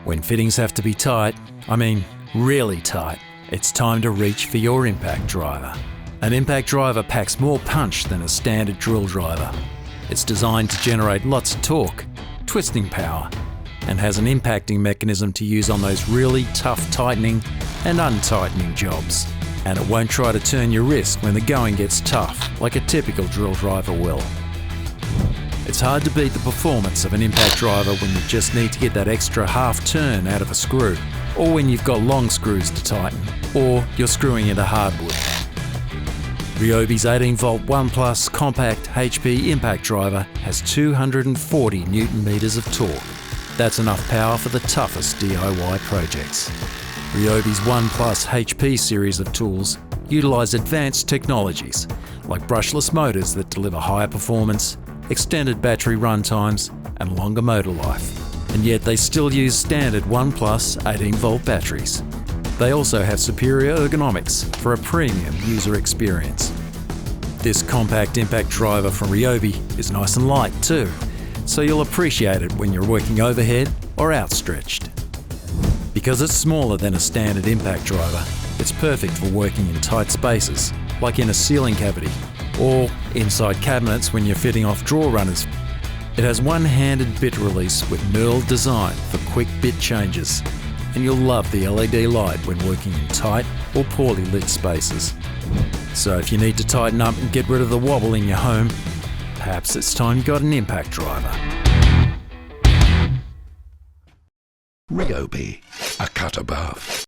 When fittings have to be tight, I mean really tight, it's time to reach for your impact driver. An impact driver packs more punch than a standard drill driver. It's designed to generate lots of torque, twisting power, and has an impacting mechanism to use on those really tough tightening and untightening jobs. And it won't try to turn your wrist when the going gets tough, like a typical drill driver will. It's hard to beat the performance of an impact driver when you just need to get that extra half turn out of a screw, or when you've got long screws to tighten, or you're screwing into hardwood. RYOBI's 18V 1+ compact HP impact driver has 240 Nm of torque. That's enough power for the toughest DIY projects. RYOBI's 1+ HP series of tools utilise advanced technologies like brushless motors that deliver higher performance, extended battery run times and longer motor life. And yet they still use standard 1+ 18V batteries. They also have superior ergonomics for a premium user experience. This compact impact driver from RYOBI is nice and light too, so you'll appreciate it when you're working overhead or outstretched. Because it's smaller than a standard impact driver, it's perfect for working in tight spaces, like in a ceiling cavity, or inside cabinets when you're fitting off drawer runners. It has one-handed bit release with knurled design for quick bit changes, and you'll love the LED light when working in tight or poorly lit spaces. So if you need to tighten up and get rid of the wobble in your home, perhaps it's time you got an impact driver. RYOBI, a cut above.